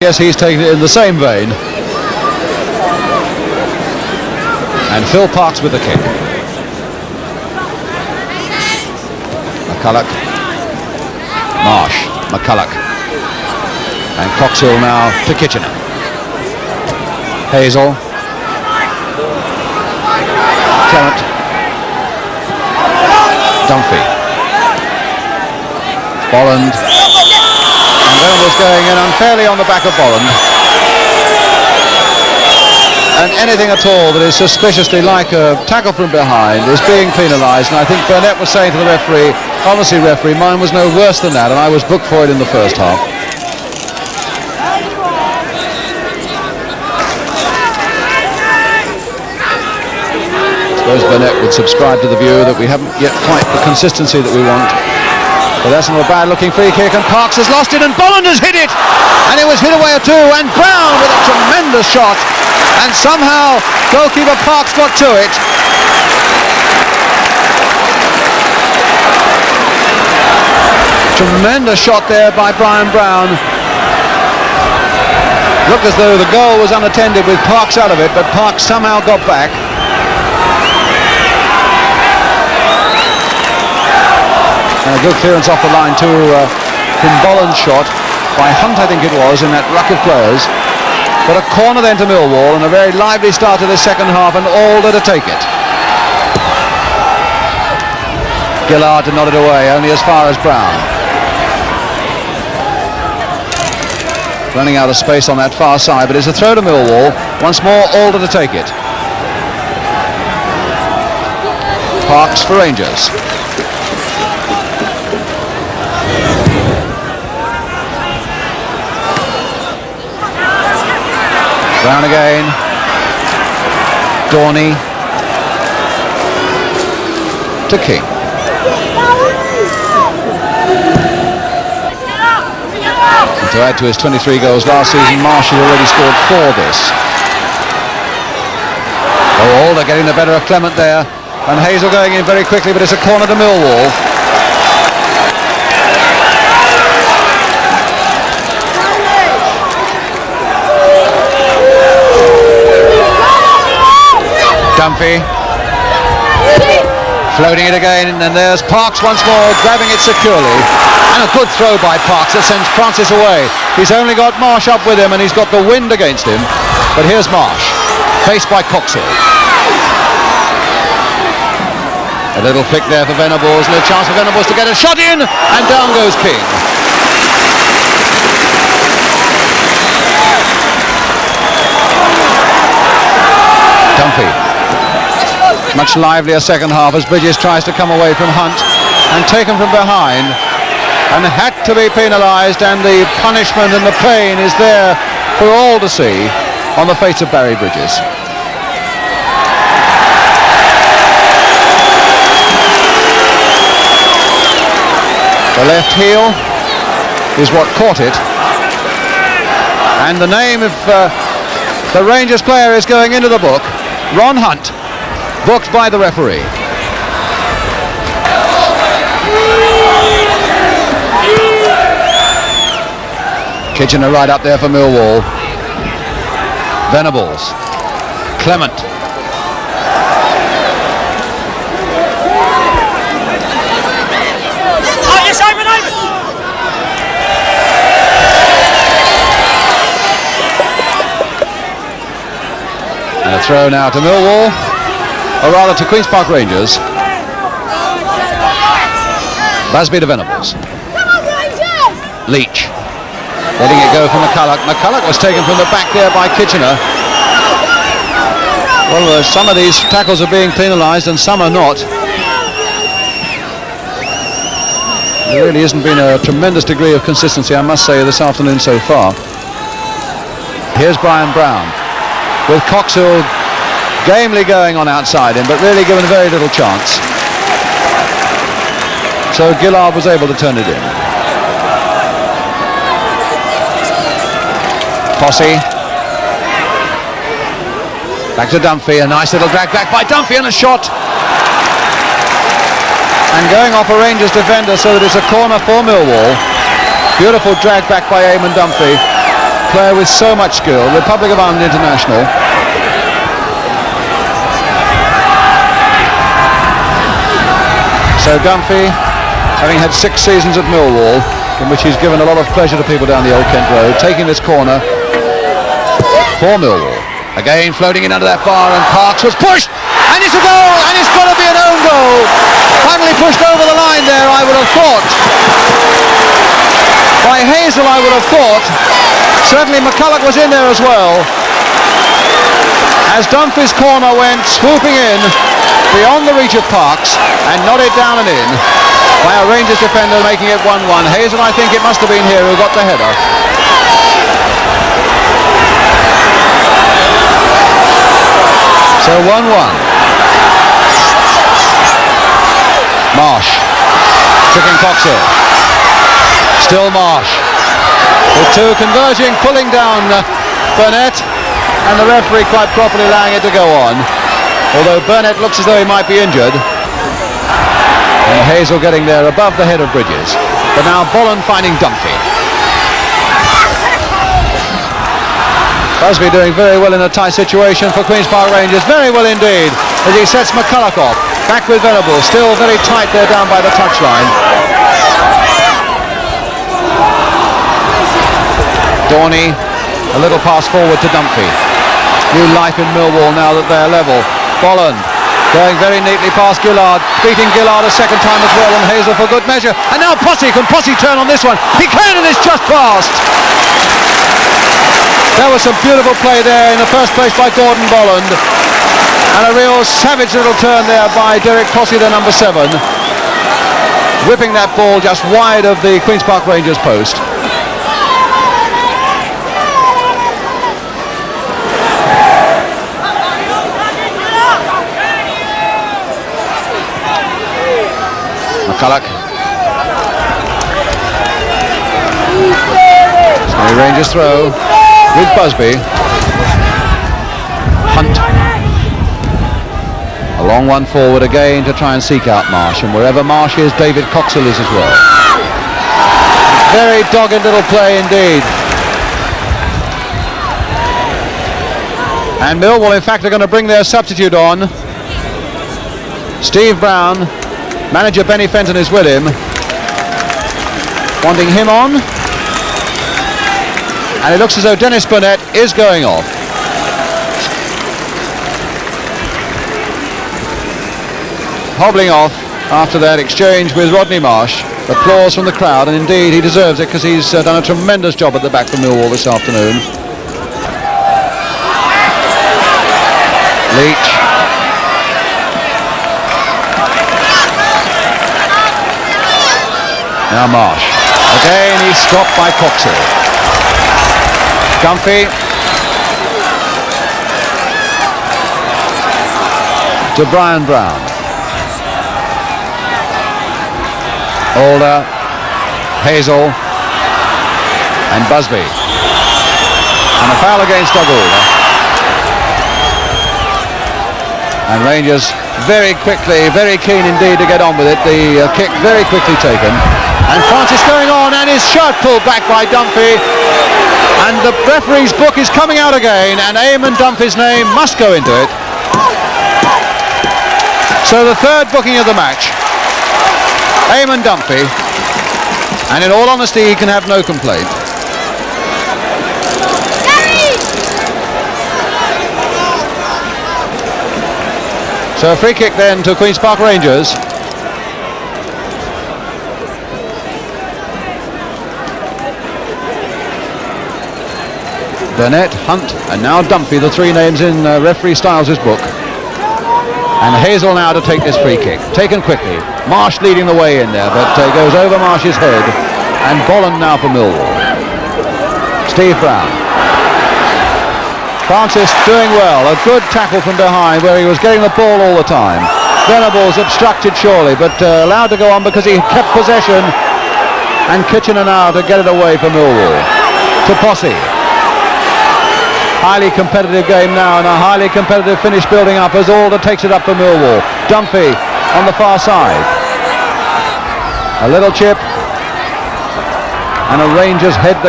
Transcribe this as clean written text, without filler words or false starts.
Yes, he's taken it in the same vein. And Phil Parks with the kick. McCulloch. Marsh. McCulloch. And Coxhill now to Kitchener. Hazel. Clement. Dunphy. Bolland. And Venables going in unfairly on the back of Bolland. And anything at all that is suspiciously like a tackle from behind is being penalised. And I think Burnett was saying to the referee, honestly referee, mine was no worse than that, and I was booked for it in the first half. I suppose Burnett would subscribe to the view that we haven't yet quite the consistency that we want. But that's not a bad looking free kick, and Parks has lost it, and Bolland has hit it, and it was hit away at two, and Brown with a tremendous shot, and somehow goalkeeper Parks got to it. Tremendous shot there by Brian Brown. Looked as though the goal was unattended with Parks out of it, but Parks somehow got back. And a good clearance off the line too from Bolland's shot by Hunt, I think it was, in that ruck of players. But a corner then to Millwall, and a very lively start to this second half, and Alder to take it. Gillard to nod it away, only as far as Brown. Running out of space on that far side, but it's a throw to Millwall. Once more, Alder to take it. Parks for Rangers. Brown again. Dorney to King. And to add to his 23 goals last season, Marsh has already scored 4 this. Oh, Alder getting the better of Clement there, and Hazel going in very quickly, but it's a corner to Millwall. Dunphy floating it again, and there's Parks once more grabbing it securely, and a good throw by Parks that sends Francis away. He's only got Marsh up with him, and he's got the wind against him, but here's Marsh faced by Coxhill. A little flick there for Venables, and a chance for Venables to get a shot in, and down goes King. Dunphy. Much livelier second half as Bridges tries to come away from Hunt and taken from behind and had to be penalised, and the punishment and the pain is there for all to see on the face of Barry Bridges. The left heel is what caught it, and the name of the Rangers player is going into the book. Ron Hunt, booked by the referee. Kitchener right up there for Millwall. Venables. Clement. And a throw now to Millwall, or rather to Queen's Park Rangers. Busby to Venables. Leach letting it go from McCulloch. McCulloch was taken from the back there by Kitchener. Well, some of these tackles are being penalised and some are not. There really hasn't been a tremendous degree of consistency, I must say, this afternoon so far. Here's Brian Brown with Coxhill gamely going on outside him, but really given very little chance. So Gillard was able to turn it in. Posse. Back to Dunphy, a nice little drag back by Dunphy, and a shot. And going off a Rangers defender, so that it's a corner for Millwall. Beautiful drag back by Eamon Dunphy. player with so much skill, Republic of Ireland international. So Dunphy, having had 6 seasons at Millwall, in which he's given a lot of pleasure to people down the Old Kent Road, taking this corner for Millwall. Again floating in under that bar, and Parks was pushed, and it's a goal, and it's got to be an own goal. Finally pushed over the line there, I would have thought. By Hazel, I would have thought. Certainly McCulloch was in there as well. As Dunphy's corner went swooping in beyond the reach of Parks and nodded down and in by a Rangers defender, making it 1-1. Hazel, I think it must have been here, who got the header. So 1-1. Marsh. Tricking Coxey. Still Marsh. The two converging, pulling down Burnett, and the referee quite properly allowing it to go on. Although Burnett looks as though he might be injured. And Hazel getting there above the head of Bridges. But now Bolland finding Dunphy. Busby doing very well in a tight situation for Queen's Park Rangers. Very well indeed, as he sets McCulloch off. Back with Venables, still very tight there down by the touchline. Dorney, a little pass forward to Dunphy. New life in Millwall now that they're level. Bolland going very neatly past Gillard, beating Gillard a second time as well, and Hazel for good measure. And now Posse, can Posse turn on this one? He can, and it's just past. There was some beautiful play there in the first place by Gordon Bolland, and a real savage little turn there by Derek Posse, the number 7, whipping that ball just wide of the Queen's Park Rangers post. McCulloch. It's going to be Rangers throw with Busby. Hunt. A long one forward again to try and seek out Marsh, and wherever Marsh is, David Coxell is as well. Very dogged little play indeed. And Millwall in fact are going to bring their substitute on. Steve Brown. Manager Benny Fenton is with him, wanting him on, and it looks as though Dennis Burnett is going off. Hobbling off after that exchange with Rodney Marsh. Applause from the crowd, and indeed he deserves it, because he's done a tremendous job at the back for Millwall this afternoon. Leach. Now Marsh. Again he's stopped by Coxey. Dunphy. To Brian Brown. Alder. Hazel. And Busby. And a foul against Doug Alder. And Rangers very quickly, very keen indeed to get on with it. The kick very quickly taken. And Francis going on, and his shirt pulled back by Dunphy, and the referee's book is coming out again, and Eamon Dunphy's name must go into it. So the third booking of the match, Eamon Dunphy, and in all honesty he can have no complaint. So a free kick then to Queen's Park Rangers. Burnett, Hunt, and now Dunphy, the 3 names in referee Stiles' book. And Hazel now to take this free kick. Taken quickly. Marsh leading the way in there, but goes over Marsh's head. And Bolland now for Millwall. Steve Brown. Francis doing well. A good tackle from behind where he was getting the ball all the time. Venables obstructed surely, but allowed to go on because he kept possession. And Kitchener now to get it away for Millwall. To Posse. Highly competitive game now, and a highly competitive finish building up as Alder takes it up for Millwall. Dunphy on the far side. A little chip, and a Rangers head the